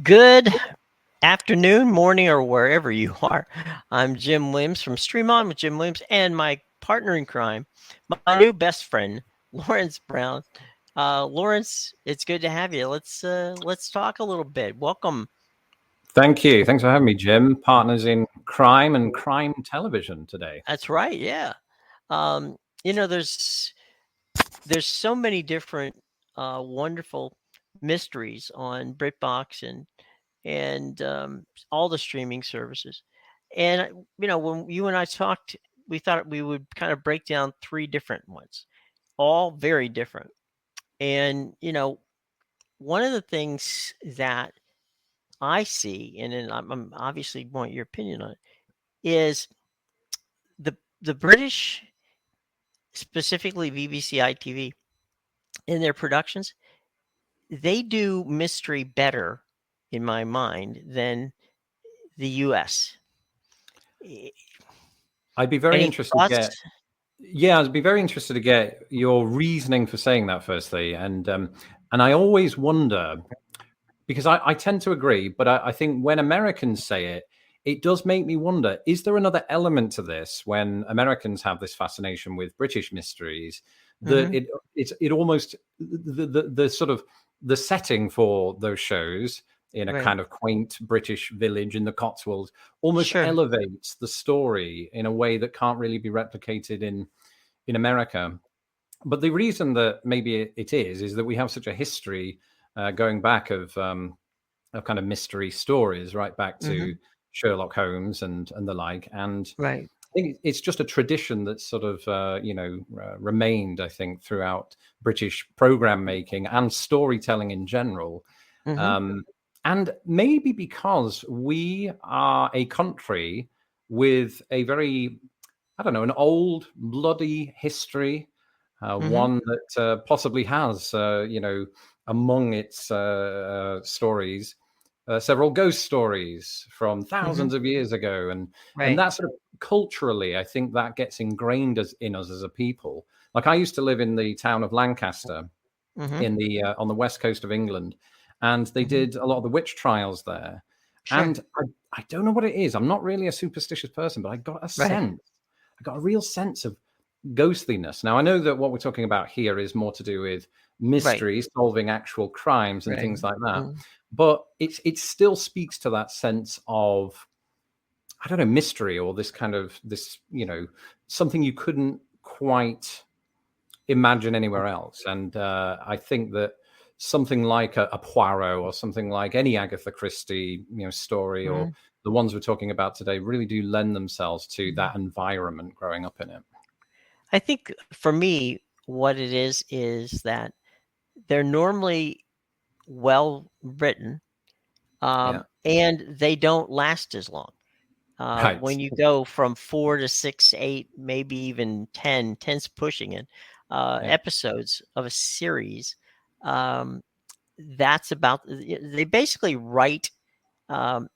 Good afternoon, morning, or wherever you are. I'm Jim Williams from Stream On with Jim Williams and my partner in crime, my new best friend, Laurence Brown. Laurence, it's good to have you. Let's talk a little bit. Welcome. Thank you. Thanks for having me, Jim. Partners in crime and crime television today. That's right. Yeah. There's so many different wonderful mysteries on Britbox and all the streaming services. And when you and I talked, we thought we would kind of break down three different ones, all very different. And one of the things that I see, and then I'm obviously want your opinion on it, is the British, specifically BBC ITV, in their productions, they do mystery better, in my mind, than the US. I'd be very Any interested thoughts? to get. Yeah, I'd be very interested to get your reasoning for saying that. Firstly, and I always wonder because I tend to agree, but I think when Americans say it, it does make me wonder: is there another element to this when Americans have this fascination with British mysteries that it almost the sort of the setting for those shows in a Right. kind of quaint British village in the Cotswolds almost Sure. elevates the story in a way that can't really be replicated in America. But the reason that maybe it is that we have such a history going back of kind of mystery stories right back to Sherlock Holmes and the like. And Right. I think it's just a tradition that's sort of, remained, I think, throughout British program making and storytelling in general. And maybe because we are a country with a very, I don't know, an old, bloody history, one that possibly has, among its stories, several ghost stories from thousands of years ago. And that sort of culturally, I think that gets ingrained in us as a people. Like I used to live in the town of Lancaster in the on the west coast of England. And they did a lot of the witch trials there. Sure. And I don't know what it is. I'm not really a superstitious person, but I got a sense. I got a real sense of ghostliness. Now, I know that what we're talking about here is more to do with mysteries, solving actual crimes and things like that. But it still speaks to that sense of, I don't know, mystery or this kind of something you couldn't quite imagine anywhere else. And I think that something like a Poirot or something like any Agatha Christie, story or the ones we're talking about today really do lend themselves to that environment growing up in it. I think for me, what it is that they're normally well written, and they don't last as long. When you go from 4 to 6, 8, maybe even 10's pushing it, episodes of a series, that's about, they basically write. I've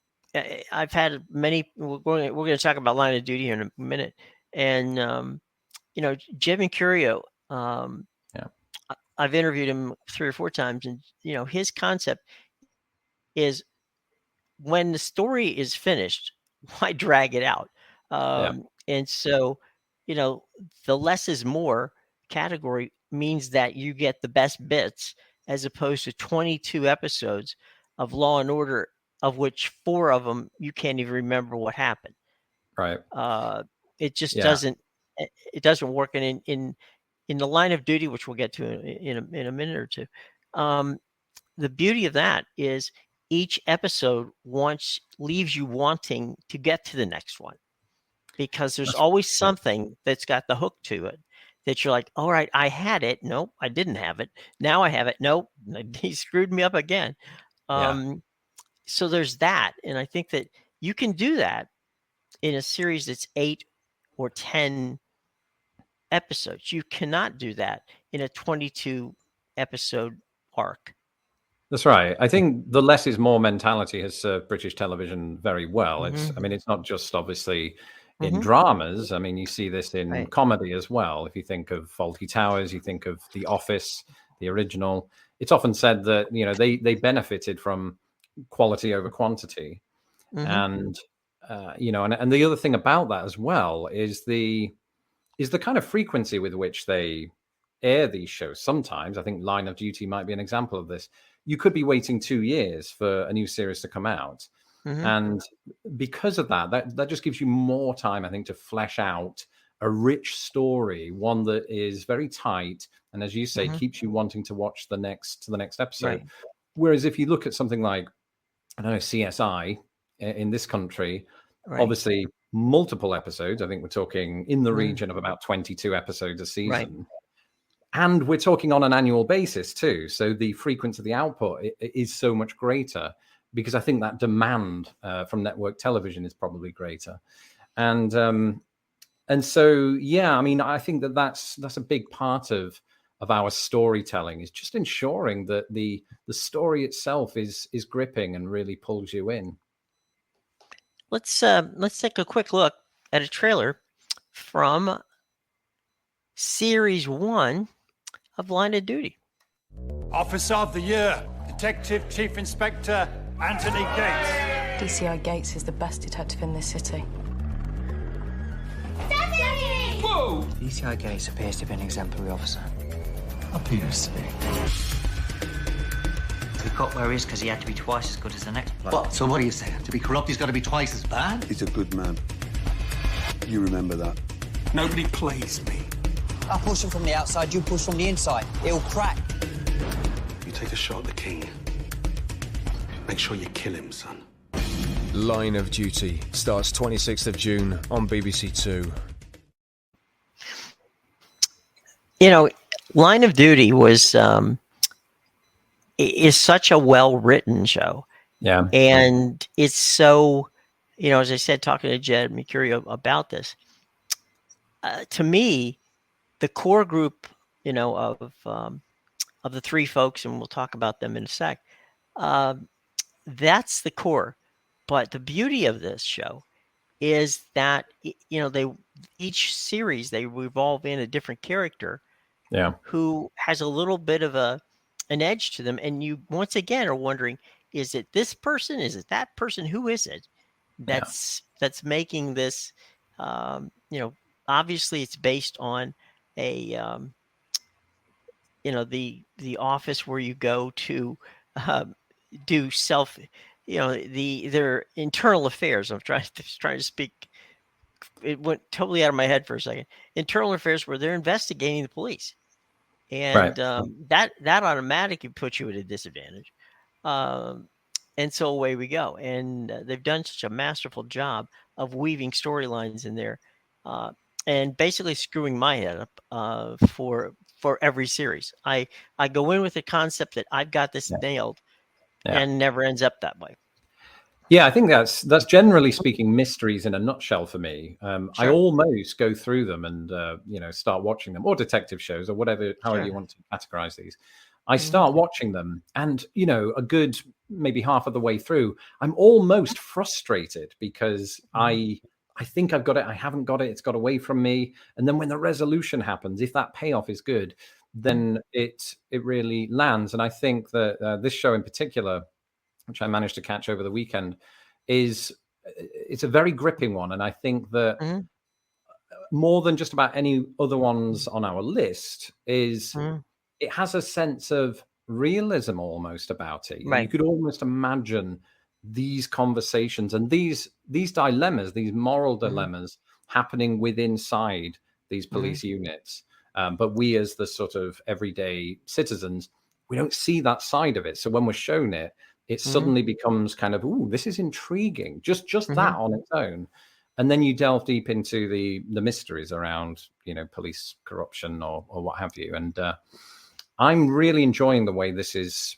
had many, we're going to talk about Line of Duty here in a minute. And, Jim and Curio, I've interviewed him 3 or 4 times, and, his concept is when the story is finished, why drag it out? And so, the less is more category means that you get the best bits, as opposed to 22 episodes of Law and Order, of which 4 of them you can't even remember what happened. Right. It just doesn't. It doesn't work. And in the Line of Duty, which we'll get to in a minute or two, the beauty of that is each episode leaves you wanting to get to the next one, because there's always something that's got the hook to it that you're like, all right, I had it. Nope, I didn't have it. Now I have it. Nope, he screwed me up again. So there's that. And I think that you can do that in a series that's 8 or 10 episodes. You cannot do that in a 22 episode arc. That's right. I think the less is more mentality has served British television very well. It's not just obviously in dramas. I mean, you see this in comedy as well. If you think of Fawlty Towers, you think of The Office, the original. It's often said that, they benefited from quality over quantity. And and the other thing about that as well is the kind of frequency with which they air these shows. Sometimes I think Line of Duty might be an example of this. You could be waiting 2 years for a new series to come out, and because of that just gives you more time, I think, to flesh out a rich story, one that is very tight, and as you say, keeps you wanting to watch the next episode. Right. Whereas if you look at something like, I don't know, CSI in this country, Right. obviously multiple episodes. I think we're talking in the region of about 22 episodes a season. And we're talking on an annual basis too. So the frequency of the output is so much greater, because I think that demand from network television is probably greater. And so, yeah, I mean, I think that's a big part of our storytelling, is just ensuring that the story itself is gripping and really pulls you in. Let's take a quick look at a trailer from Series 1 of Line of Duty. Officer of the Year, Detective Chief Inspector Anthony Gates. DCI Gates is the best detective in this city. Daddy! Whoa! DCI Gates appears to be an exemplary officer. Appears to be. We got where he is because he had to be twice as good as the next bloke. What? So what are you saying? To be corrupt, he's got to be twice as bad? He's a good man. You remember that. Nobody plays me. I'll push him from the outside, you push from the inside. It'll crack. You take a shot at the king. Make sure you kill him, son. Line of Duty starts 26th of June on BBC Two. You know, Line of Duty is such a well-written show. Yeah. And it's so, as I said, talking to Jed Mercurio about this, to me, the core group, of the three folks, and we'll talk about them in a sec, that's the core. But the beauty of this show is that, each series, they revolve in a different character who has a little bit of an edge to them. And you, once again, are wondering, is it this person? Is it that person? Who is it that's making this, obviously it's based on a, the office where you go to do self, their internal affairs. I'm trying to speak. It went totally out of my head for a second. Internal affairs where they're investigating the police, and that automatically puts you at a disadvantage. And so away we go. And they've done such a masterful job of weaving storylines in there, and basically screwing my head up for every series. I go in with the concept that I've got this nailed, and never ends up that way. Yeah, I think that's generally speaking mysteries in a nutshell for me. I almost go through them and start watching them, or detective shows, or whatever, however you want to categorize these. I start watching them, and a good maybe half of the way through, I'm almost frustrated because I think I've got it, I haven't got it, it's got away from me. And then when the resolution happens, if that payoff is good, then it really lands. And I think that this show in particular, which I managed to catch over the weekend, it's a very gripping one. And I think that more than just about any other ones on our list is it has a sense of realism almost about it. You could almost imagine these conversations and these dilemmas, these moral dilemmas happening inside these police units. But we, as the sort of everyday citizens, we don't see that side of it. So when we're shown it, it suddenly becomes kind of, ooh, this is intriguing. Just that on its own. And then you delve deep into the mysteries around, police corruption or what have you. And I'm really enjoying the way this is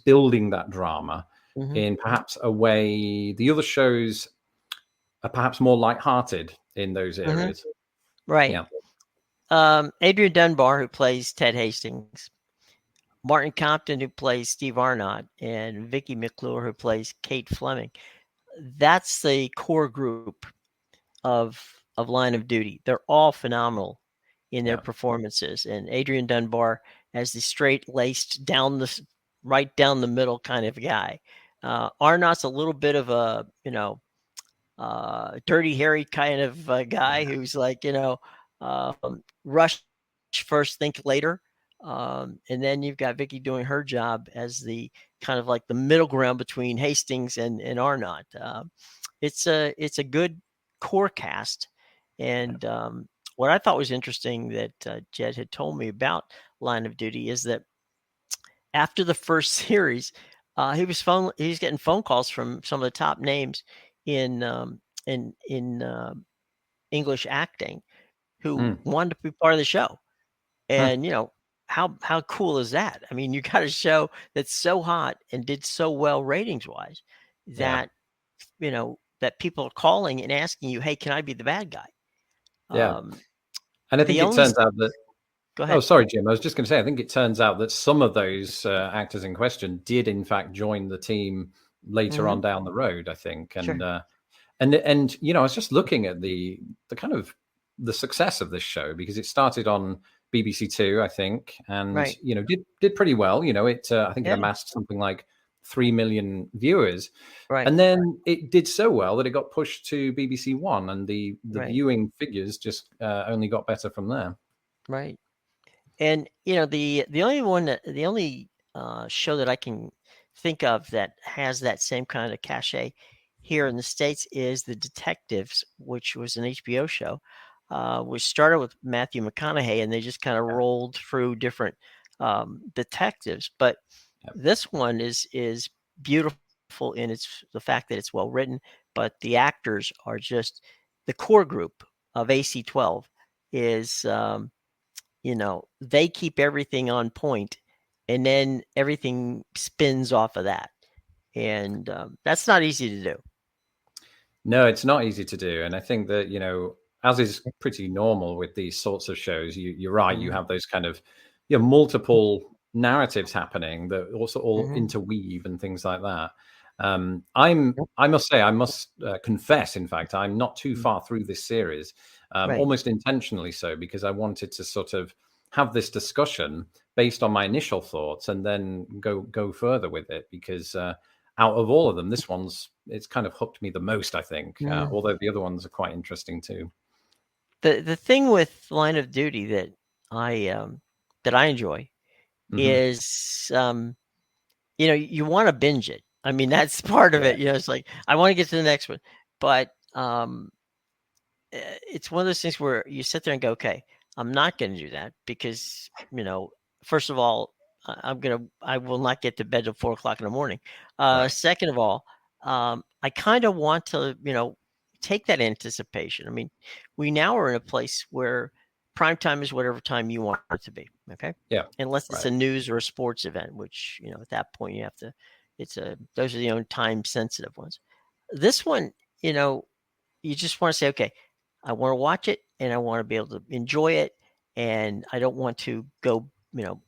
building that drama in perhaps a way the other shows are perhaps more lighthearted in those areas. Right. Yeah. Adrian Dunbar, who plays Ted Hastings, Martin Compton, who plays Steve Arnott, and Vicky McClure, who plays Kate Fleming. That's the core group of Line of Duty. They're all phenomenal in their performances. And Adrian Dunbar as the straight-laced, right down the middle kind of guy, Arnott's a little bit of a, Dirty Harry kind of guy who's like, rush first, think later. And then you've got Vicky doing her job as the kind of like the middle ground between Hastings and Arnott. It's a good core cast. And what I thought was interesting that Jed had told me about Line of Duty is that after the first series, he was getting phone calls from some of the top names in English acting who wanted to be part of the show. And how cool is that? I mean, you got a show that's so hot and did so well ratings wise that that people are calling and asking you, "Hey, can I be the bad guy?" Yeah, and I think it turns out that. Go ahead. Oh, sorry, Jim. I was just going to say, I think it turns out that some of those actors in question did, in fact, join the team later on down the road. I think, and Sure. and I was just looking at the kind of the success of this show because it started on BBC Two, I think, and Right. did pretty well. I think it Yeah. amassed something like 3 million viewers, Right. and then it did so well that it got pushed to BBC One, and the Right. viewing figures just only got better from there. Right. And the only show that I can think of that has that same kind of cachet here in the States is The Detectives, which was an HBO show. Which started with Matthew McConaughey, and they just kind of rolled through different detectives. But this one is beautiful in the fact that it's well written, but the actors are just the core group of AC-12 is they keep everything on point, and then everything spins off of that, and that's not easy to do. No, it's not easy to do, and I think that as is pretty normal with these sorts of shows, you're right. You have those kind of multiple narratives happening that also all interweave and things like that. I must confess, in fact, I'm not too far through this series, Right. almost intentionally so, because I wanted to sort of have this discussion based on my initial thoughts and then go further with it, because out of all of them, it's kind of hooked me the most, I think, although the other ones are quite interesting too. The thing with Line of Duty that I enjoy is you want to binge it. I mean, that's part of it. It's like I want to get to the next one, but it's one of those things where you sit there and go, okay, I'm not going to do that because first of all, I will not get to bed till 4:00 in the morning. Second of all, I kind of want to take that anticipation. I mean, we now are in a place where prime time is whatever time you want it to be. Okay. Yeah. Unless it's a news or a sports event, which, at that point you have to, those are the only time sensitive ones. This one, you just want to say, okay, I want to watch it and I want to be able to enjoy it. And I don't want to go,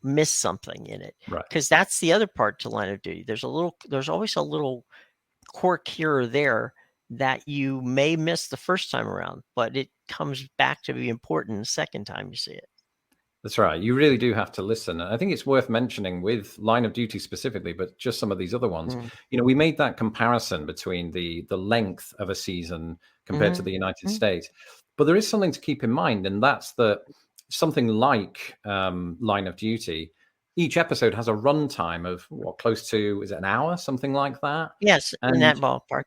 miss something in it. Right. Because that's the other part to Line of Duty. There's always a little quirk here or there that you may miss the first time around, but it comes back to be important the second time you see it. That's right. You really do have to listen. And I think it's worth mentioning with Line of Duty specifically, but just some of these other ones. We made that comparison between the length of a season compared to the United States. But there is something to keep in mind, and that's that something like Line of Duty, each episode has a runtime of close to, is it an hour, something like that? Yes, in that ballpark.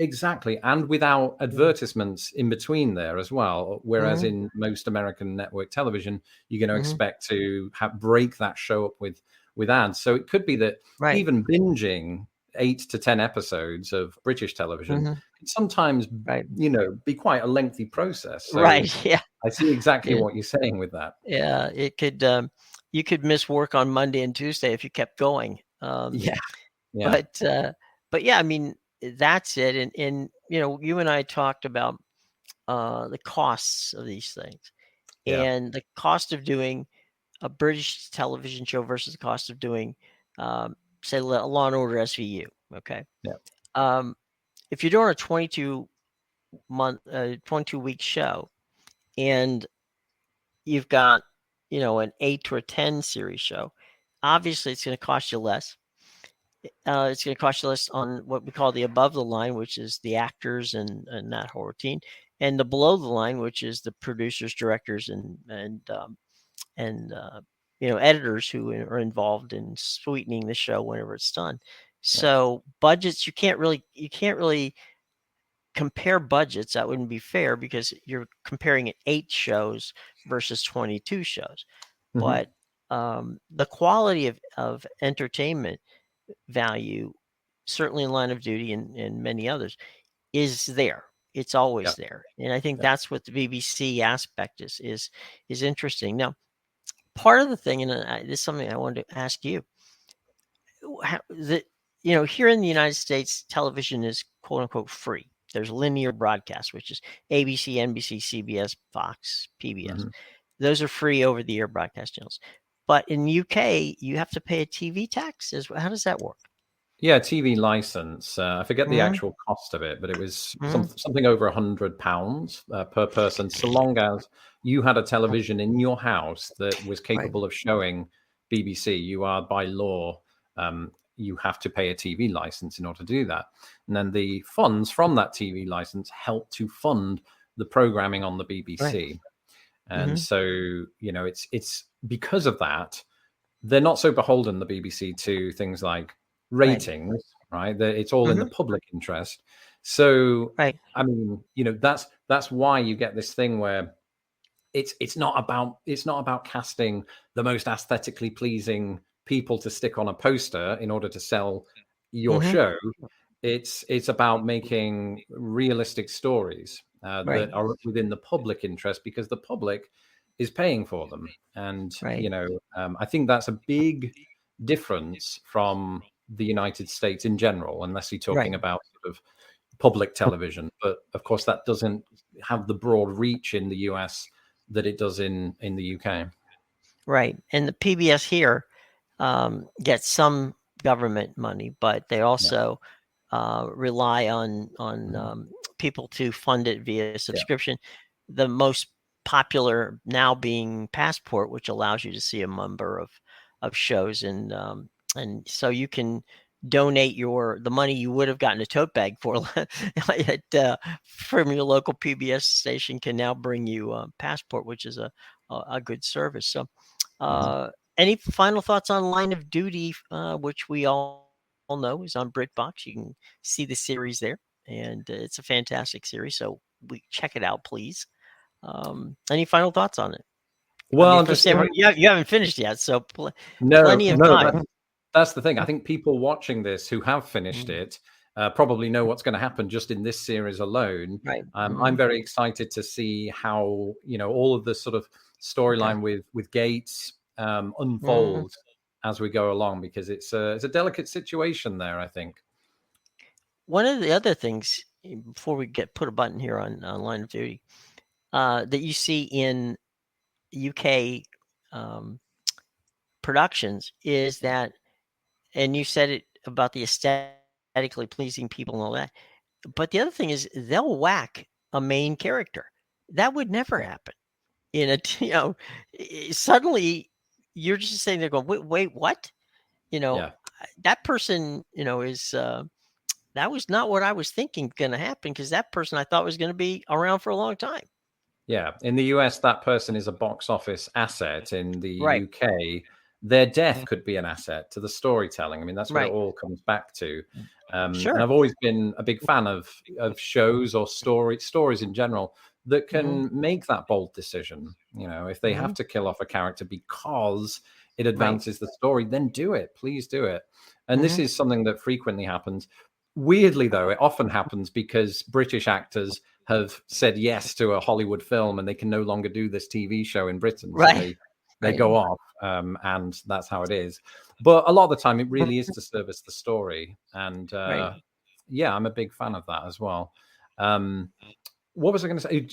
Exactly, and without advertisements in between there as well. Whereas in most American network television, you're going to expect to break that show up with ads. So it could be that even binging 8 to 10 episodes of British television can sometimes, be quite a lengthy process. So Yeah, I see exactly what you're saying with that. Yeah, it could. You could miss work on Monday and Tuesday if you kept going. But yeah, I mean. That's it. And you and I talked about the costs of these things and the cost of doing a British television show versus the cost of doing, say, Law and Order SVU. Okay. Yeah. If you're doing a 22-week show and you've got, an 8 or a 10 series show, obviously it's going to cost you less. It's going to cost you less on what we call the above the line, which is the actors and that whole routine, and the below the line, which is the producers, directors, and editors who are involved in sweetening the show whenever it's done. So budgets, you can't really compare budgets. That wouldn't be fair because you're comparing 8 shows versus 22 shows. But the quality of entertainment value, certainly in Line of Duty and many others, is there. It's always there, and I think that's what the BBC aspect is interesting. Now, part of the thing, and this is something I wanted to ask you, here in the United States, television is quote unquote free. There's linear broadcast, which is ABC, NBC, CBS, Fox, PBS. Those are free over-the-air broadcast channels. But in the UK, you have to pay a TV tax. How does that work? Yeah, TV license. I forget the actual cost of it, but it was something over £100 per person, so long as you had a television in your house that was capable of showing BBC. You are, by law, you have to pay a TV license in order to do that. And then the funds from that TV license help to fund the programming on the BBC. And so, it's because of that, they're not so beholden, the BBC, to things like ratings, right? It's all in the public interest. So, I mean, that's why you get this thing where it's not about casting the most aesthetically pleasing people to stick on a poster in order to sell your show. It's about making realistic stories that are within the public interest, because the public is paying for them. And I think that's a big difference from the United States in general, unless you're talking about sort of public television. But of course, that doesn't have the broad reach in the US that it does in the UK. Right. And the PBS here gets some government money, but they also rely on people to fund it via subscription. The most popular now being Passport, which allows you to see a number of shows, and so you can donate the money you would have gotten a tote bag for from your local PBS station can now bring you Passport, which is a good service. So any final thoughts on Line of Duty, which we all know is on Britbox? You can see the series there, and it's a fantastic series, so check it out, please. Any final thoughts on it? Well, you haven't finished yet, so no, plenty of time. That's the thing. I think people watching this who have finished it probably know what's going to happen just in this series alone. Right. I'm very excited to see how all of the sort of storyline with Gates unfolds as we go along, because it's a delicate situation there, I think. One of the other things, before we put a button here on Line of Duty, that you see in UK productions is that, and you said it about the aesthetically pleasing people and all that, but the other thing is they'll whack a main character. That would never happen in suddenly you're just sitting there going, wait, what? That person, is that was not what I was thinking going to happen, because that person I thought was going to be around for a long time. Yeah, in the US, that person is a box office asset. In the UK, their death could be an asset to the storytelling. I mean, that's what it all comes back to. And I've always been a big fan of shows or stories in general that can make that bold decision. If they have to kill off a character because it advances the story, then do it. Please do it. And this is something that frequently happens. Weirdly, though, it often happens because British actors have said yes to a Hollywood film and they can no longer do this TV show in Britain. So they go off, and that's how it is. But a lot of the time, it really is to service the story. And I'm a big fan of that as well. What was I going to say?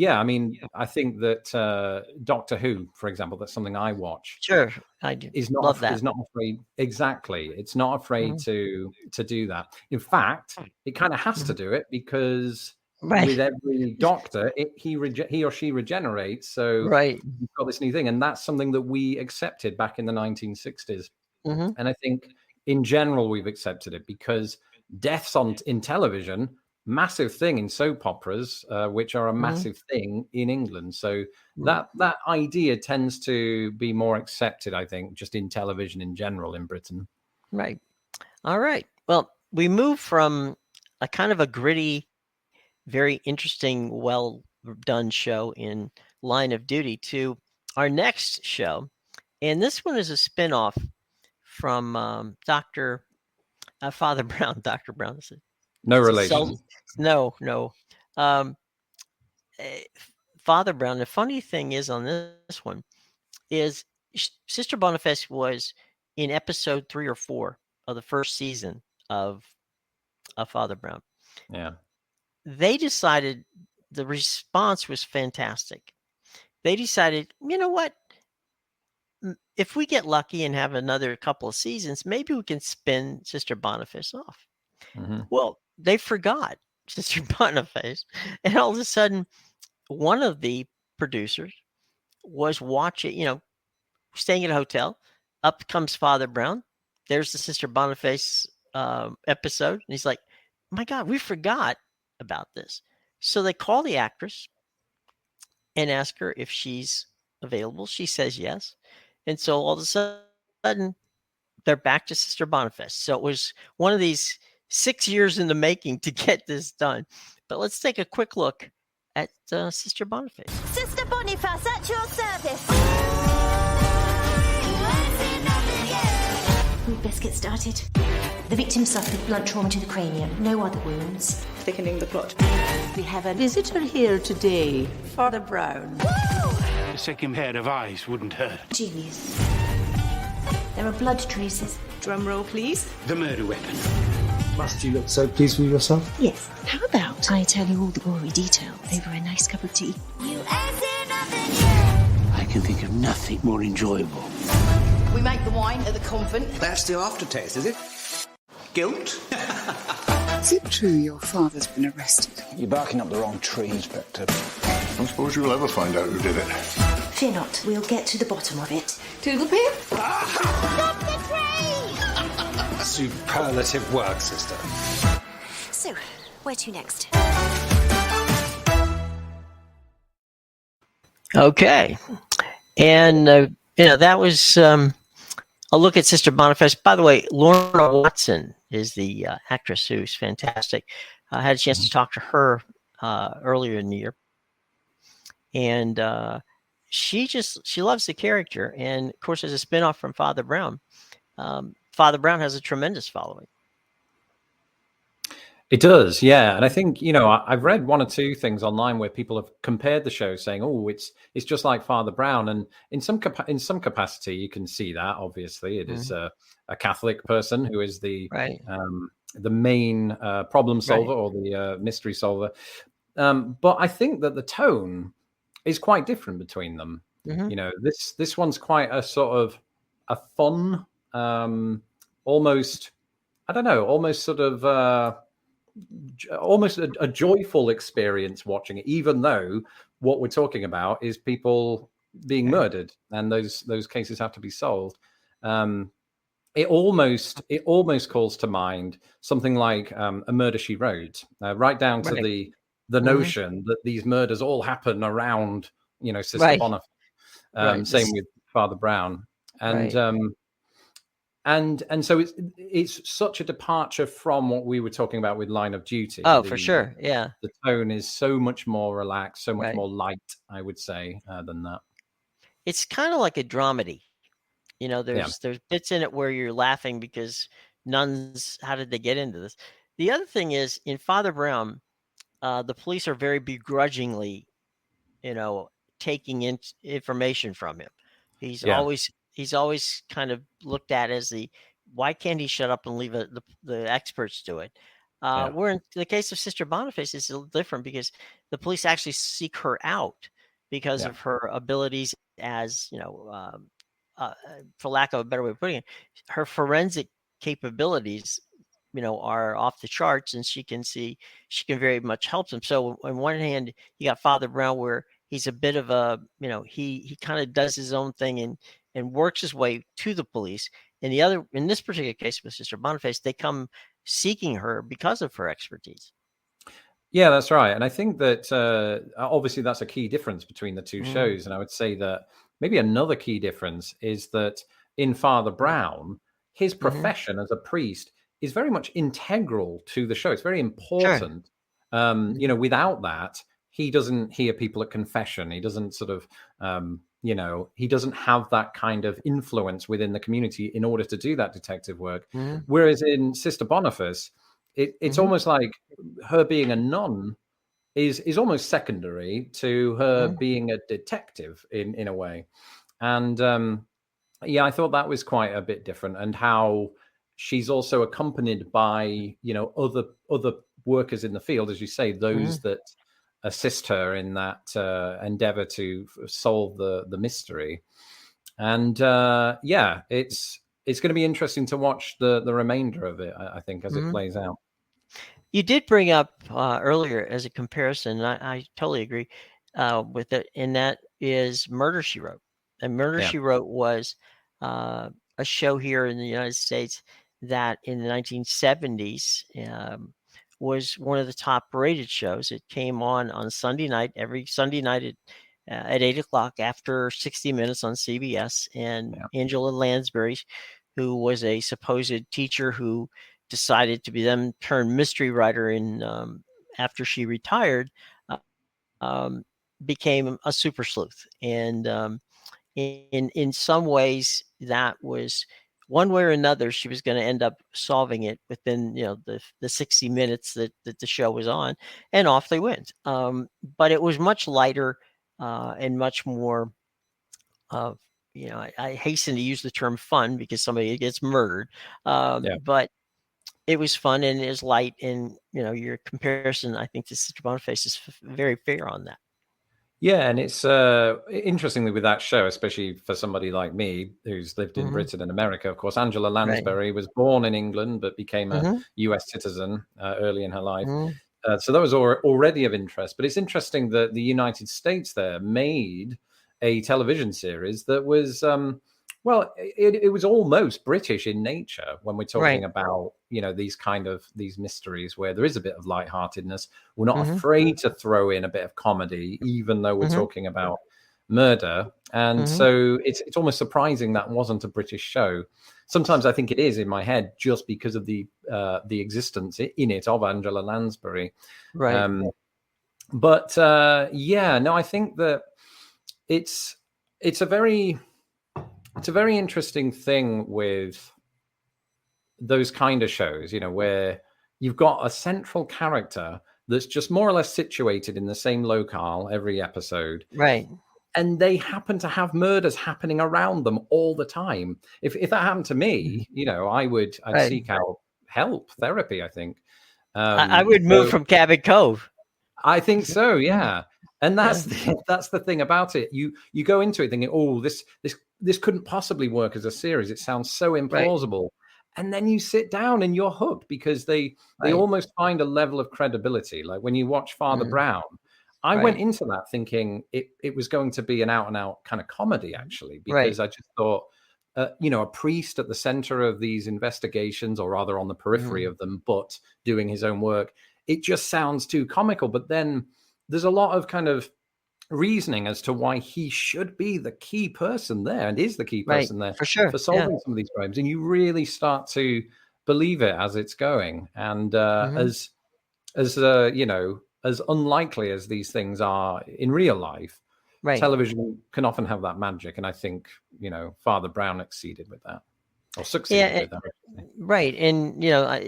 I mean, I think that Doctor Who, for example, that's something I watch. Sure, I do. Is not afraid. Exactly, it's not afraid to do that. In fact, it kind of has to do it, because with every Doctor, he or she regenerates. So you've got this new thing, and that's something that we accepted back in the 1960s. And I think in general we've accepted it, because deaths in television, massive thing in soap operas, which are a massive thing in England. So that idea tends to be more accepted, I think, just in television in general in Britain. Right. All right. Well, we move from a kind of a gritty, very interesting, well done show in Line of Duty to our next show. And this one is a spinoff from Father Brown, Dr. Brown. No relation. No. Father Brown. The funny thing is on this one is Sister Boniface was in episode 3 or 4 of the first season of Father Brown. Yeah. They decided, the response was fantastic. They decided, you know what? If we get lucky and have another couple of seasons, maybe we can spin Sister Boniface off. Well, they forgot Sister Boniface. And all of a sudden, one of the producers was watching, staying at a hotel. Up comes Father Brown. There's the Sister Boniface episode. And he's like, my God, we forgot about this. So they call the actress and ask her if she's available. She says yes. And so all of a sudden, they're back to Sister Boniface. So it was one of these 6 years in the making to get this done. But let's take a quick look at Sister Boniface. Sister Boniface, at your service. We'd best get started. The victim suffered blunt trauma to the cranium, no other wounds. Thickening the plot. We have a visitor here today, Father Brown. A second pair of eyes wouldn't hurt. Genius. There are blood traces. Drum roll, please. The murder weapon. Must you look so pleased with yourself? Yes. How about I tell you all the gory details over a nice cup of tea? I can think of nothing more enjoyable. We make the wine at the convent. That's the aftertaste, is it? Guilt? Is it true your father's been arrested? You're barking up the wrong tree, Inspector. I don't suppose you'll ever find out who did it. Fear not, we'll get to the bottom of it. Toodlepip? Stop the train! Superlative work, sister. So, where to next? Okay. And, that was a look at Sister Boniface. By the way, Lorna Watson is the actress who's fantastic. I had a chance to talk to her earlier in the year. And she loves the character. And, of course, as a spinoff from Father Brown, Father Brown has a tremendous following. It does, yeah. And I think, I've read one or two things online where people have compared the show saying, oh, it's just like Father Brown. And in some capacity, you can see that, obviously. It is a Catholic person who is the main problem solver or the mystery solver. But I think that the tone is quite different between them. This one's quite a sort of a fun, almost sort of almost a joyful experience watching it, even though what we're talking about is people being murdered and those cases have to be solved. It almost calls to mind something like A Murder, She Wrote, right down to the notion that these murders all happen around, Sister Boniface. Same with Father Brown. And so it's such a departure from what we were talking about with Line of Duty. Oh, for sure. Yeah. The tone is so much more relaxed, so much more light, I would say, than that. It's kind of like a dramedy. There's bits in it where you're laughing because nuns, how did they get into this? The other thing is, in Father Brown, the police are very begrudgingly, taking in information from him. He's always kind of looked at as why can't he shut up and leave the experts do it? Where in the case of Sister Boniface, it's a little different because the police actually seek her out because of her abilities as, for lack of a better way of putting it, her forensic capabilities, are off the charts, and she can very much help them. So on one hand, you got Father Brown where he's a bit of a, he kind of does his own thing and works his way to the police. in this particular case with Sister Boniface, they come seeking her because of her expertise. Yeah, that's right. And I think that obviously that's a key difference between the two shows. And I would say that maybe another key difference is that in Father Brown, his profession as a priest is very much integral to the show. It's very important. You know, without that, he doesn't hear people at confession. He doesn't sort of, you know, he doesn't have that kind of influence within the community in order to do that detective work. Whereas in Sister Boniface, it's almost like her being a nun is almost secondary to her being a detective in a way. And yeah, I thought that was quite a bit different, and how she's also accompanied by, you know, other workers in the field, as you say, those that assist her in that endeavor to solve the mystery. And yeah, it's going to be interesting to watch the remainder of it, I think, as it plays out. You did bring up earlier as a comparison, and I totally agree with it, and that is Murder, She Wrote. And Murder, She Wrote was a show here in the United States that in the 1970s was one of the top rated shows. It came on Sunday night, every Sunday night at 8 o'clock after 60 Minutes on CBS. And Angela Lansbury, who was a supposed teacher who decided to be then turned mystery writer in after she retired, became a super sleuth. And in some ways, that was one way or another, she was going to end up solving it within, you know, the 60 minutes that the show was on, and off they went. But it was much lighter and much more of, you know, I hasten to use the term fun because somebody gets murdered, but it was fun and it was light. And, you know, your comparison, I think, to Sister Boniface is very fair on that. Yeah, and it's interestingly with that show, especially for somebody like me who's lived in Britain and America, of course, Angela Lansbury was born in England but became a US citizen early in her life. So that was already of interest. But it's interesting that the United States there made a television series that was, well, it was almost British in nature when we're talking about, you know, these mysteries where there is a bit of lightheartedness. We're not afraid to throw in a bit of comedy, even though we're talking about murder. And so it's almost surprising that wasn't a British show. Sometimes I think it is in my head just because of the existence in it of Angela Lansbury. But yeah, no, I think that it's a very interesting thing with those kind of shows, you know, where you've got a central character that's just more or less situated in the same locale every episode. And they happen to have murders happening around them all the time. If that happened to me, you know, I'd seek out help, therapy, I think. I would move from Cabot Cove. I think so, yeah. And that's the thing about it. You go into it thinking, oh, this couldn't possibly work as a series. It sounds so implausible. And then you sit down and you're hooked because they almost find a level of credibility. Like when you watch Father Brown, I went into that thinking it was going to be an out-and-out kind of comedy, actually, because I just thought, you know, a priest at the center of these investigations, or rather on the periphery of them, but doing his own work. It just sounds too comical. But then there's a lot of kind of reasoning as to why he should be the key person there, and is the key person there for sure, for solving some of these crimes. And you really start to believe it as it's going. And as you know, as unlikely as these things are in real life, television can often have that magic. And I think, you know, Father Brown exceeded with that, or succeeded with that. And, you know,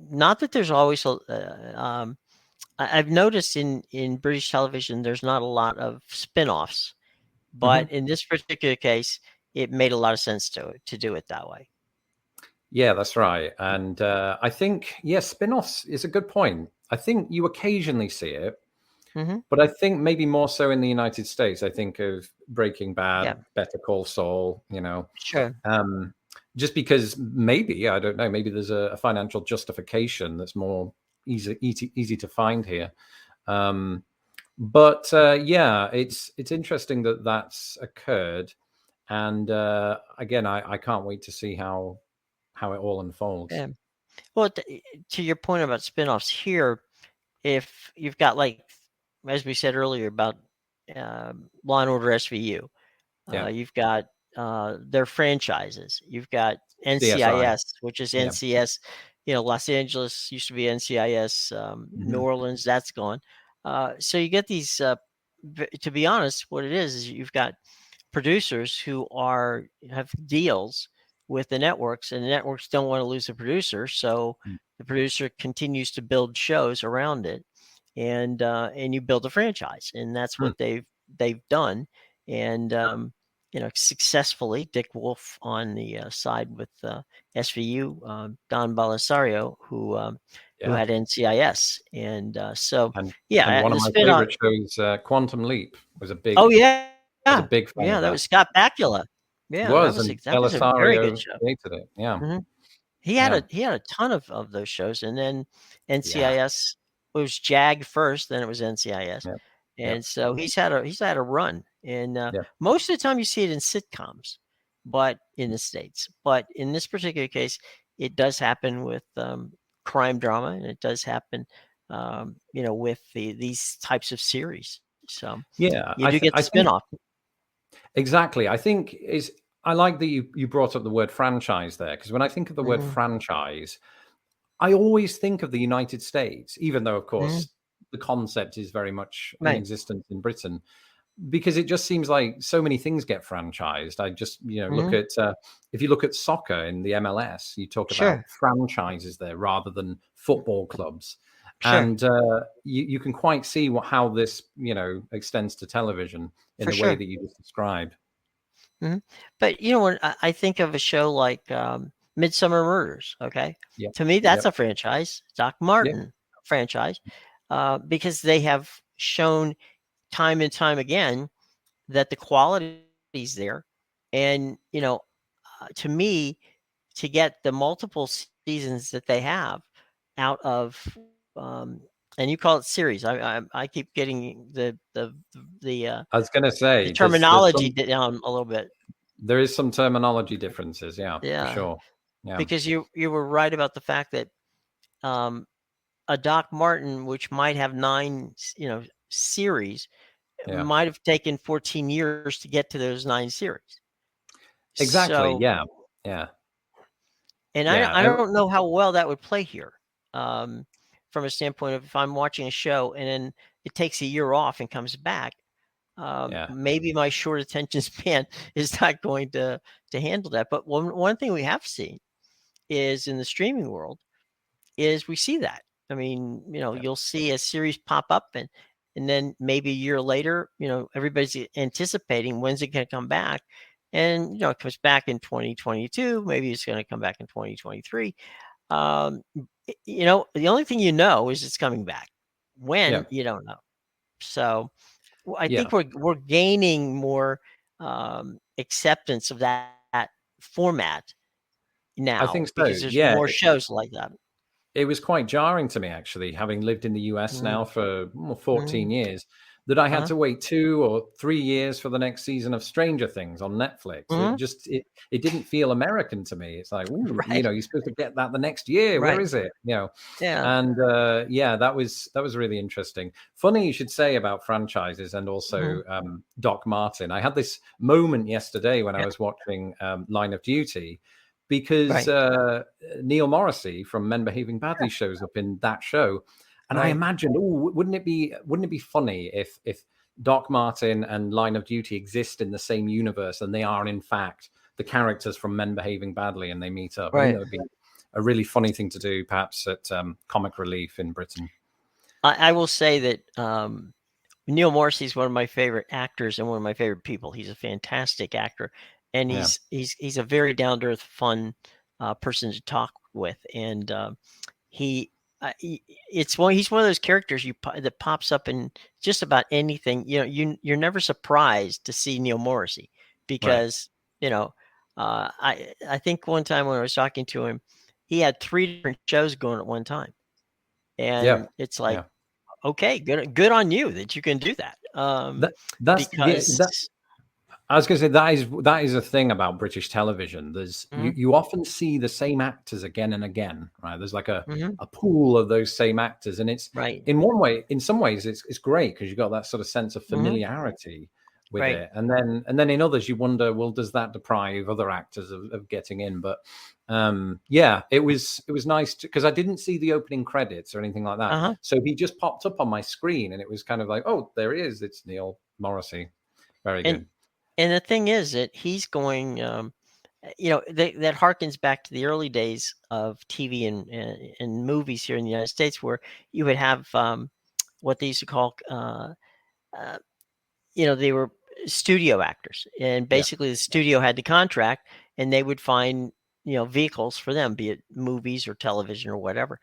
not that there's always I've noticed in British television, there's not a lot of spin-offs, but in this particular case, it made a lot of sense to do it that way. Yeah, that's right. And I think, spin-offs is a good point. I think you occasionally see it, but I think maybe more so in the United States. I think of Breaking Bad, Better Call Saul, you know. Just because maybe, I don't know, maybe there's a financial justification that's more easy to find here. But yeah, it's interesting that that's occurred. And again, I can't wait to see how it all unfolds. Yeah. Well, to your point about spinoffs here, if you've got, like, as we said earlier about Law and Order SVU, you've got their franchises. You've got NCIS, which is NCS. Los Angeles used to be NCIS. New Orleans, that's gone. So you get these. To be honest, what it is you've got producers who have deals with the networks, and the networks don't want to lose the producer, so the producer continues to build shows around it, and you build a franchise, and that's what they've done, and successfully. Dick Wolf on the side with SVU, Don Belisario, who had NCIS, and so and yeah, one of my favorite shows, Quantum Leap, was a big. Oh yeah. Was a big fan of that was Scott Bakula. Yeah, was, that was a very good show. Created it. Yeah. He had a ton of those shows, and then NCIS was JAG first, then it was NCIS, and so he's had a run, and most of the time you see it in sitcoms, but in the States. But in this particular case, it does happen with crime drama, and it does happen, with these types of series. So you do get the spinoff. Exactly. I think I like that you brought up the word franchise there, because when I think of the word franchise, I always think of the United States, even though, of course, the concept is very much in existence in Britain, because it just seems like so many things get franchised. I just, look at, if you look at soccer in the MLS, you talk about franchises there rather than football clubs. And you can quite see how this, extends to television in the way that you just described. But when I think of a show like Midsummer Murders, to me that's a franchise. Doc Martin franchise, because they have shown time and time again that the quality is there, and to me, to get the multiple seasons that they have out of and you call it series. I keep getting the I was going to say the terminology down a little bit. There is some terminology differences, for sure. Yeah, because you were right about the fact that a Doc Martin, which might have 9 series, might have taken 14 years to get to those 9 series. Exactly. So, yeah. And I don't know how well that would play here. From a standpoint of if I'm watching a show and then it takes a year off and comes back, maybe my short attention span is not going to handle that. But one thing we have seen is in the streaming world is we see that. I mean, you'll see a series pop up and then maybe a year later, everybody's anticipating when's it going to come back. And, it comes back in 2022. Maybe it's going to come back in 2023. The only thing is it's coming back. When, you don't know. So I think we're gaining more acceptance of that format now. I think so. Because there's more shows like that. It was quite jarring to me, actually, having lived in the US now for 14 years, that I had to wait 2 or 3 years for the next season of Stranger Things on Netflix. It didn't feel American to me. It's like, you're supposed to get that the next year. Where is it? And that was really interesting. Funny you should say about franchises and also Doc Martin. I had this moment yesterday when I was watching Line of Duty, because Neil Morrissey from Men Behaving Badly shows up in that show. And I imagined, wouldn't it be funny if Doc Martin and Line of Duty exist in the same universe and they are in fact the characters from Men Behaving Badly and they meet up? That would be a really funny thing to do, perhaps at Comic Relief in Britain. I will say that Neil Morrissey is one of my favorite actors and one of my favorite people. He's a fantastic actor, and he's a very down to earth, fun person to talk with, and he's one of those characters that pops up in just about anything. You're never surprised to see Neil Morrissey because I think one time when I was talking to him, he had 3 different shows going at one time, and it's like, okay, good on you that you can do that. I was going to say that is a thing about British television. There's you often see the same actors again and again, right? There's like a pool of those same actors, and it's Right. in some ways, it's great because you've got that sort of sense of familiarity with it, and then in others you wonder, well, does that deprive other actors of getting in? But yeah, it was nice because I didn't see the opening credits or anything like that, so he just popped up on my screen, and it was kind of like, oh, there he is. It's Neil Morrissey. Very good. And the thing is that he's going, that harkens back to the early days of TV and movies here in the United States, where you would have what they used to call, they were studio actors, and basically the studio had the contract, and they would find vehicles for them, be it movies or television or whatever.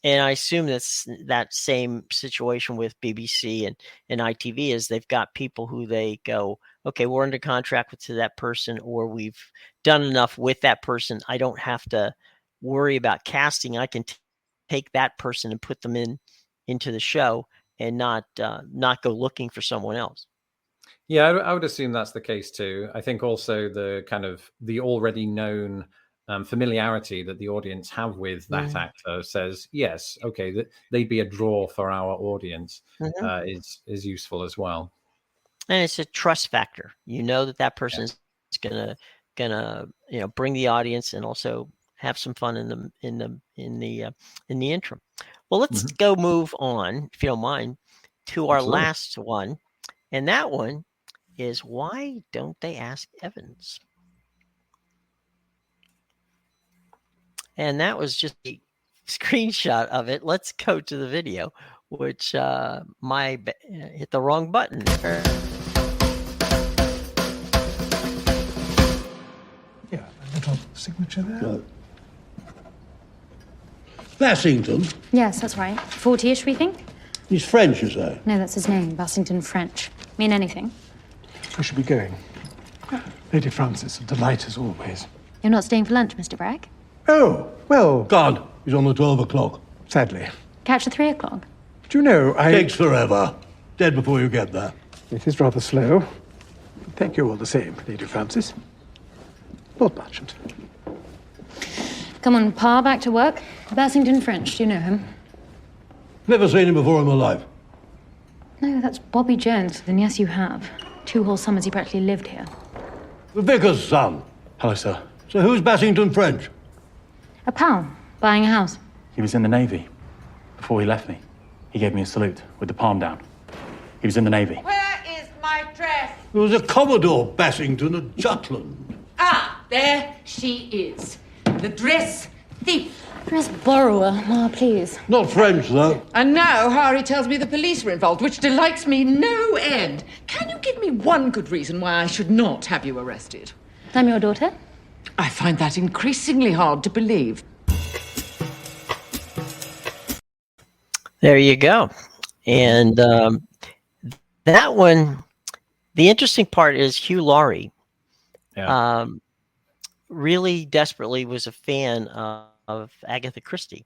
And I assume that's that same situation with BBC and ITV is they've got people who they go, okay, we're under contract to that person, or we've done enough with that person. I don't have to worry about casting. I can take that person and put them into the show and not go looking for someone else. Yeah, I would assume that's the case too. I think also the kind of the already known familiarity that the audience have with that actor says, yes, okay, that they'd be a draw for our audience is useful as well. And it's a trust factor. That person is gonna bring the audience and also have some fun in the interim. Well, let's move on, if you don't mind, to our last one, and that one is, why don't they ask Evans? And that was just a screenshot of it. Let's go to the video, which hit the wrong button. Yeah, a little signature there. No. Bassington? Yes, that's right. 40-ish, we think? He's French, you say? No, that's his name. Bassington French. Mean anything? I should be going. Lady Frances, a delight as always. You're not staying for lunch, Mr. Bragg? Oh, well... God, he's on the 12 o'clock. Sadly. Catch the 3 o'clock? Do you know, Takes forever. Dead before you get there. It is rather slow. Thank you all the same, Lady Frances. Lord Marchant. Come on, Pa, back to work. Bassington French, do you know him? Never seen him before in my life. No, that's Bobby Jones. Then yes, you have. 2 whole summers he practically lived here. The vicar's son. Hello, sir. So who's Bassington French? A pal, buying a house. He was in the Navy. Before he left me, he gave me a salute with the palm down. He was in the Navy. Where is my dress? There was a Commodore Bassington at Jutland. Ah, there she is. The dress thief. Dress borrower, Ma, please. Not French, though. And now Harry tells me the police are involved, which delights me no end. Can you give me one good reason why I should not have you arrested? I'm your daughter. I find that increasingly hard to believe. There you go. And that one, the interesting part is Hugh Laurie really desperately was a fan of Agatha Christie.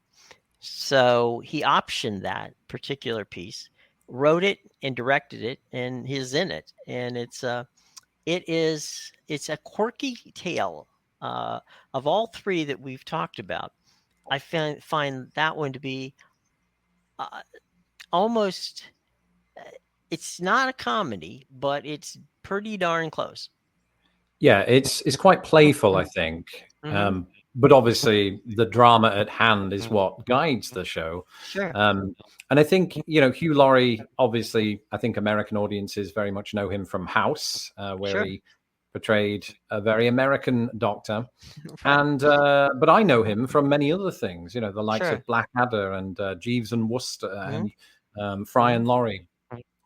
So he optioned that particular piece, wrote it and directed it, and he's in it. And it's a quirky tale. Of all 3 that we've talked about, I find that one to be almost, it's not a comedy, but it's pretty darn close. Yeah, it's quite playful, I think. But obviously the drama at hand is what guides the show. Sure. And I think, Hugh Laurie, obviously, I think American audiences very much know him from House, where he portrayed a very American doctor. And but I know him from many other things, the likes of Blackadder and Jeeves and Wooster and Fry and Laurie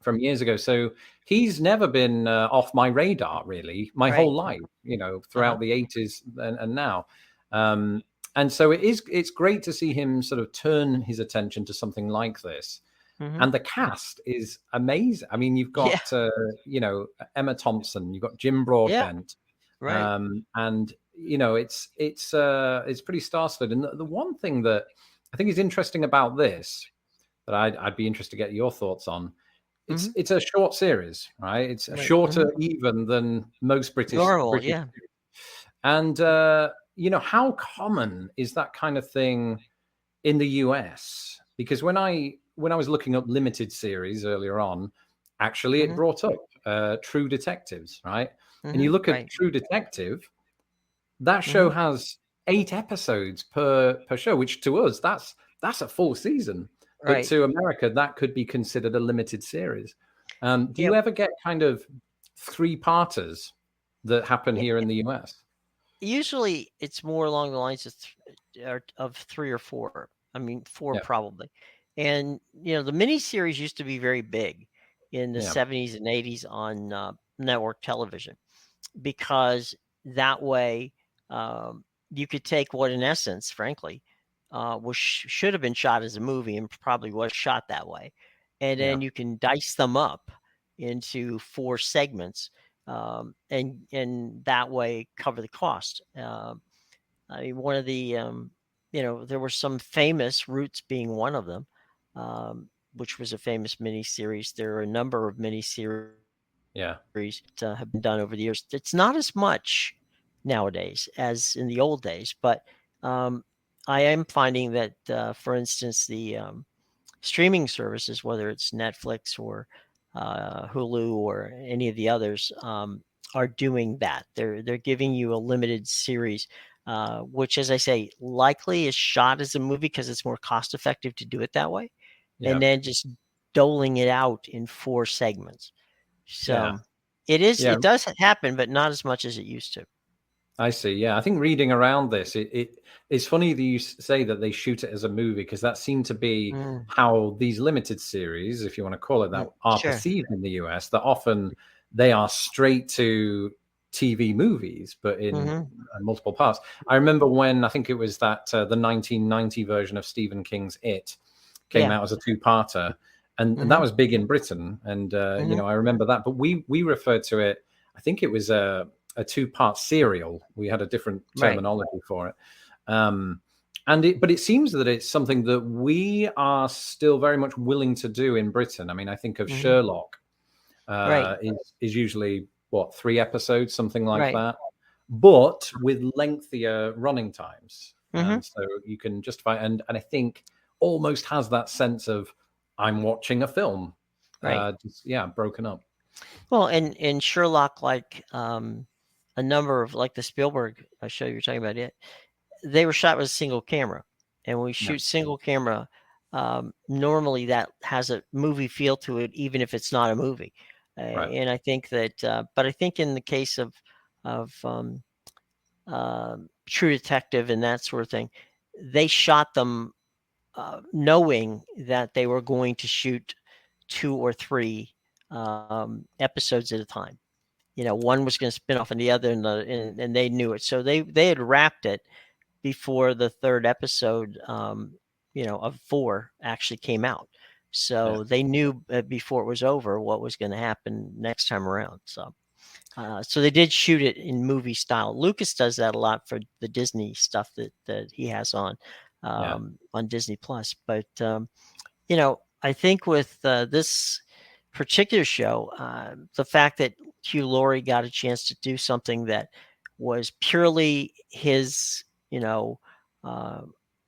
from years ago. So he's never been off my radar, really, my whole life, throughout the 80s and now. And so it's great to see him sort of turn his attention to something like this. And the cast is amazing. I mean, you've got Emma Thompson, you've got Jim Broadbent, and it's pretty star-studded. And the one thing that I think is interesting about this, that I'd be interested to get your thoughts on, it's a short series, right? It's shorter even than most British. Yeah. And how common is that kind of thing in the US? Because when I was looking up limited series earlier on, actually it brought up True Detectives, right? And you look at True Detective, that show has 8 episodes per show, which to us that's a full season. But to America, that could be considered a limited series. Do you ever get kind of 3-parters that happen here in the US? Usually, it's more along the lines of 3 or 4. I mean, 4 probably. And the miniseries used to be very big in the 70s and 80s on network television, because that way you could take what, in essence, frankly, should have been shot as a movie and probably was shot that way, and then you can dice them up into 4 segments, and that way cover the cost. I mean, one of the there were some famous, Roots being one of them, which was a famous miniseries. There are a number of miniseries that have been done over the years. It's not as much nowadays as in the old days, but I am finding that, for instance, the streaming services, whether it's Netflix or Hulu or any of the others, are doing that. They're giving you a limited series, which, as I say, likely is shot as a movie because it's more cost effective to do it that way, and then just doling it out in 4 segments. So it does happen, but not as much as it used to. I see. Yeah, I think reading around this, it's funny that you say that they shoot it as a movie, because that seemed to be how these limited series, if you want to call it that, are perceived in the US. That often they are straight to TV movies, but in multiple parts. I remember when, I think it was that the 1990 version of Stephen King's It came out as a 2-parter, and that was big in Britain. And I remember that. But we referred to it, I think it was a 2-part serial. We had a different terminology for it. But it seems that it's something that we are still very much willing to do in Britain. I mean, I think of Sherlock is usually 3 episodes, something like that, but with lengthier running times. So you can justify, and I think almost has that sense of, I'm watching a film, broken up. Well, and Sherlock, like a number of, like the Spielberg show you're talking about, they were shot with a single camera, and when we shoot single camera, normally that has a movie feel to it, even if it's not a movie. And I think that, but I think in the case of True Detective and that sort of thing, they shot them knowing that they were going to shoot 2 or 3 episodes at a time. One was going to spin off on the other, and they knew it. So they had wrapped it before the 3rd episode, of 4 actually came out. So they knew before it was over what was going to happen next time around. So they did shoot it in movie style. Lucas does that a lot for the Disney stuff that he has on Disney Plus. But I think with this particular show, the fact that Hugh Laurie got a chance to do something that was purely his,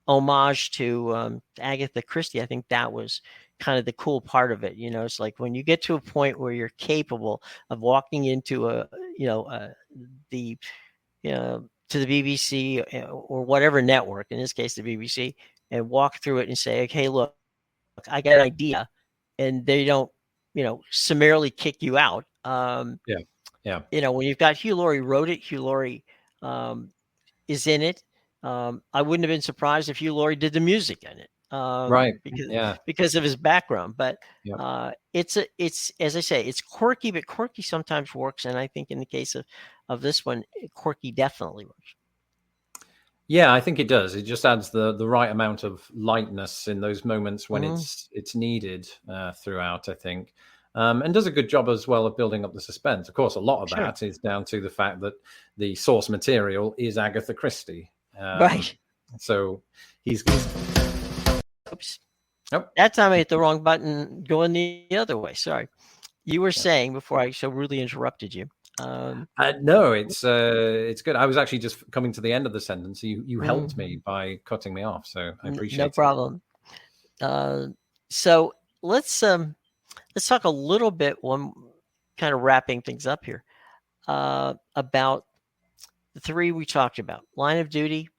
homage to Agatha Christie, I think that was kind of the cool part of it. It's like when you get to a point where you're capable of walking into to the BBC or whatever network, in this case the BBC, and walk through it and say, okay, look, I got an idea, and they don't summarily kick you out. When you've got Hugh Laurie wrote it, Hugh Laurie is in it. I wouldn't have been surprised if Hugh Laurie did the music in it, because of his background. But it's as I say, it's quirky, but quirky sometimes works, and I think in the case of this one, quirky definitely works. Yeah, I think it does. It just adds the right amount of lightness in those moments when it's needed throughout, I think. And does a good job as well of building up the suspense. Of course, a lot of that is down to the fact that the source material is Agatha Christie. So he's... Oops. Oh. That time I hit the wrong button going the other way. Sorry. You were saying before I so rudely interrupted you. No, it's good. I was actually just coming to the end of the sentence. You helped me by cutting me off, so I appreciate no problem. So let's talk a little bit, one kind of wrapping things up here, about the three we talked about. Line of Duty.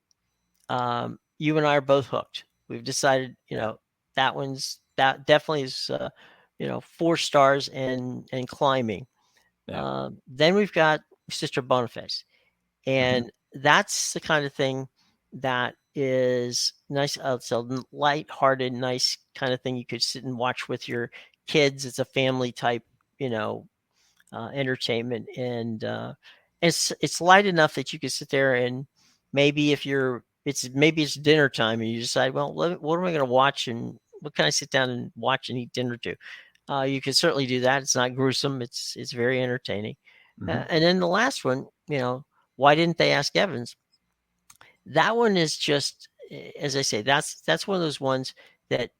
You and I are both hooked. We've decided, that definitely is, 4 stars and climbing. Yeah. Then we've got Sister Boniface, and that's the kind of thing that is nice. It's a light-hearted, nice kind of thing you could sit and watch with your kids. It's a family type, entertainment, and it's light enough that you can sit there and maybe maybe it's dinner time and you decide, well, what am I going to watch and what can I sit down and watch and eat dinner to? You can certainly do that. It's not gruesome. It's very entertaining. And then the last one, why didn't they ask Evans? That one is just, as I say, that's one of those ones that,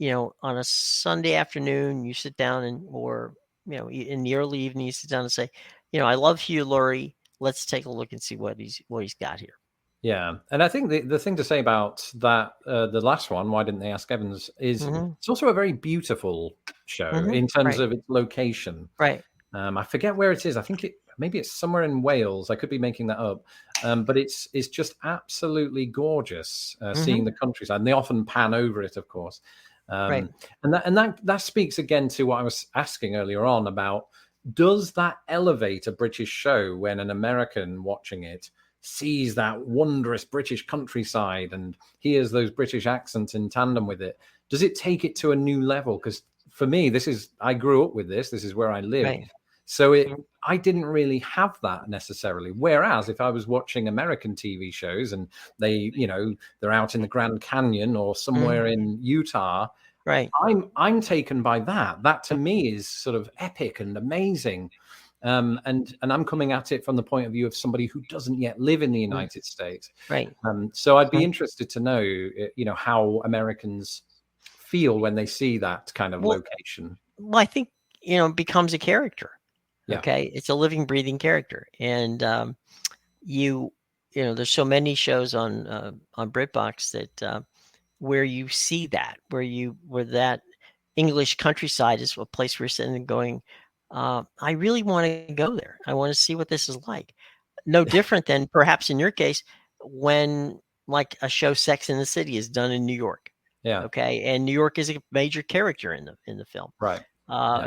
on a Sunday afternoon, you sit down or in the early evening, you sit down and say, I love Hugh Laurie. Let's take a look and see what he's got here. Yeah, and I think the thing to say about that, the last one, why didn't they ask Evans, is it's also a very beautiful show in terms of its location. Right. I forget where it is. I think maybe it's somewhere in Wales. I could be making that up, but it's just absolutely gorgeous seeing the countryside. And they often pan over it, of course. And that speaks again to what I was asking earlier on about, does that elevate a British show when an American watching it sees that wondrous British countryside and hears those British accents in tandem with it? Does it take it to a new level? Because for me, I grew up with this is where I live. Right. So I didn't really have that necessarily. Whereas if I was watching American TV shows and they're out in the Grand Canyon or somewhere in Utah, right, I'm taken by that. That to me is sort of epic and amazing. And I'm coming at it from the point of view of somebody who doesn't yet live in the United States. Right. So I'd be interested to know, how Americans feel when they see that kind of location. Well, I think, it becomes a character. Yeah. Okay. It's a living, breathing character. And, there's so many shows on Britbox that, where you see that, where that English countryside is a place where you're sitting and going, I really want to go there. I want to see what this is like. No different than perhaps in your case, when like a show Sex and the City is done in New York. Yeah. Okay. And New York is a major character in the film. Right.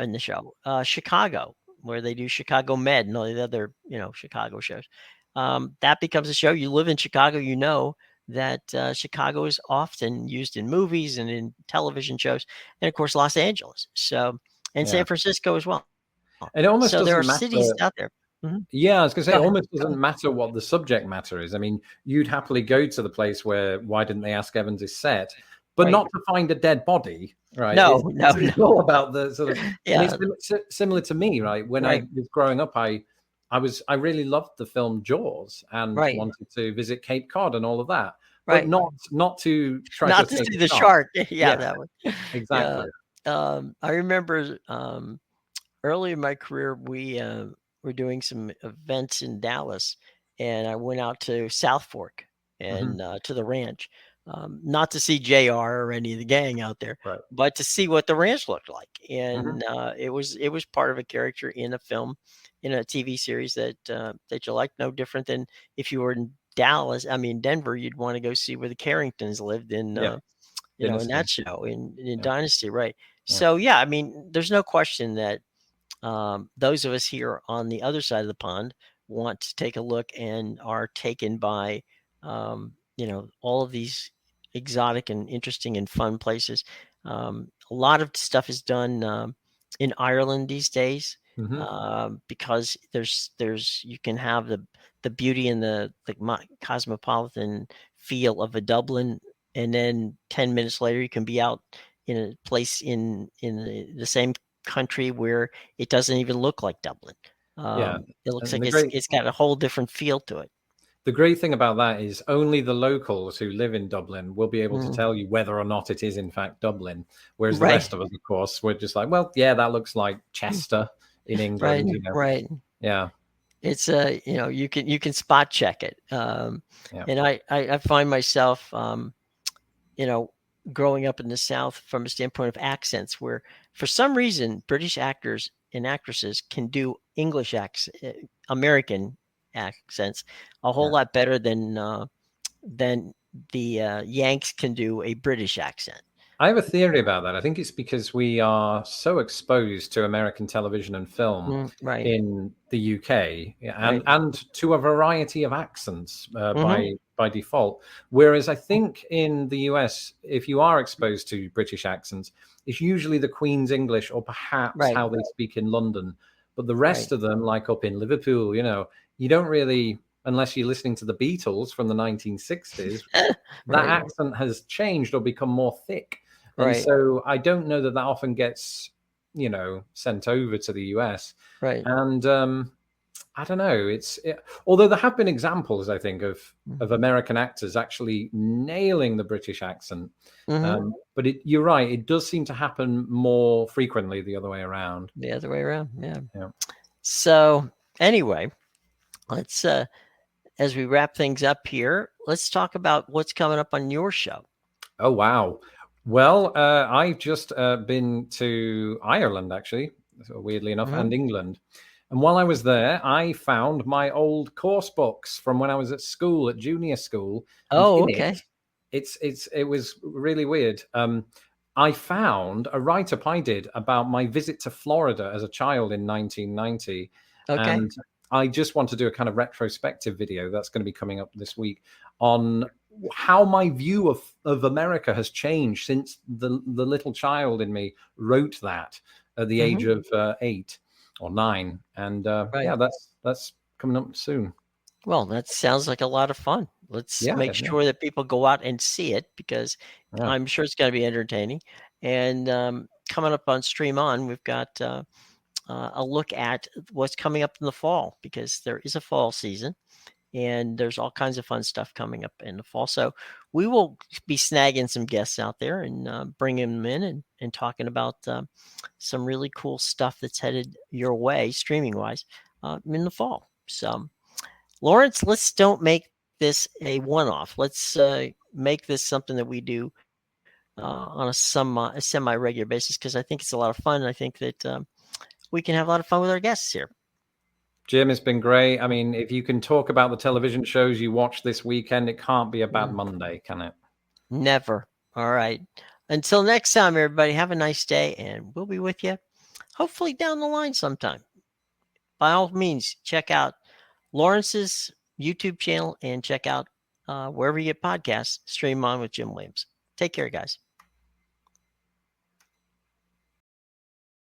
In the show. Chicago, where they do Chicago Med and all the other, Chicago shows. That becomes a show. You live in Chicago, that Chicago is often used in movies and in television shows, and of course Los Angeles. So, and San Francisco as well. And it almost so there are doesn't cities matter. out there. Yeah, I was going to say, it almost doesn't matter what the subject matter is. I mean, you'd happily go to the place where Why Didn't They Ask Evans is set, but not to find a dead body, right? No. It's all about the sort of. Yeah. And it's similar to me, right? When I was growing up, I really loved the film Jaws and wanted to visit Cape Cod and all of that, but not to try not to see take the shark. Yeah, that one. Exactly. I remember early in my career, we were doing some events in Dallas, and I went out to South Fork and to the ranch, not to see JR or any of the gang out there, but to see what the ranch looked like. And it was part of a character in a film, in a TV series that you like. No different than if you were in Denver, you'd want to go see where the Carringtons lived in, in that show in Dynasty, right? Yeah. So there's no question that those of us here on the other side of the pond want to take a look and are taken by, all of these exotic and interesting and fun places. A lot of stuff is done in Ireland these days because you can have the beauty and the cosmopolitan feel of a Dublin, and then 10 minutes later you can be out in a place in the same country where it doesn't even look like Dublin. It looks like it's got a whole different feel to it. The great thing about that is only the locals who live in Dublin will be able to Mm. tell you whether or not it is in fact Dublin. Whereas the Right. rest of us, of course, we're just like, well, yeah, that looks like Chester in Right, England. You know, right. yeah, It's you can spot check it. yeah. And I find myself growing up in the South from a standpoint of accents, where for some reason British actors and actresses can do English American accents a whole Yeah. lot better than the Yanks can do a British accent. I have a theory about that. I think it's because we are so exposed to American television and film Right. in the UK, and Right. to a variety of accents Mhm. by default. Whereas I think in the US, if you are exposed to British accents, it's usually the Queen's English or perhaps Right. how they speak in London. But the Right. rest of them, like up in Liverpool, you don't really, unless you're listening to the Beatles from the 1960s, that Right. accent has changed or become more thick. And Right. so I don't know that often gets, sent over to the US. Right. And I don't know. Although there have been examples, I think, of American actors actually nailing the British accent. Mhm. But you're right. It does seem to happen more frequently the other way around. The other way around. Yeah. Yeah. So anyway, let's as we wrap things up here, let's talk about what's coming up on your show. Oh, wow. Well, I've just been to Ireland, actually, weirdly enough, and England. And while I was there, I found my old course books from when I was at school, at junior school. And Oh, in okay. it was really weird. I found a write-up I did about my visit to Florida as a child in 1990. Okay. And I just want to do a kind of retrospective video that's going to be coming up this week on how my view of America has changed since the little child in me wrote that at the age of 8 or 9. And yeah, that's coming up soon. Well, that sounds like a lot of fun. Let's Yeah, make yeah. sure that people go out and see it, because Yeah. I'm sure it's going to be entertaining. And coming up on Stream On, we've got a look at what's coming up in the fall, because there is a fall season and there's all kinds of fun stuff coming up in the fall. So we will be snagging some guests out there and bringing them in and talking about some really cool stuff that's headed your way, streaming wise, in the fall. So, Laurence, let's don't make this a one-off. Let's make this something that we do on a semi-regular basis, because I think it's a lot of fun. I think that we can have a lot of fun with our guests here. Jim, it's been great. I mean, if you can talk about the television shows you watched this weekend, it can't be a bad Monday, can it? Never. All right. Until next time, everybody, have a nice day, and we'll be with you hopefully down the line sometime. By all means, check out Lawrence's YouTube channel and check out wherever you get podcasts, Stream On with Jim Williams. Take care, guys.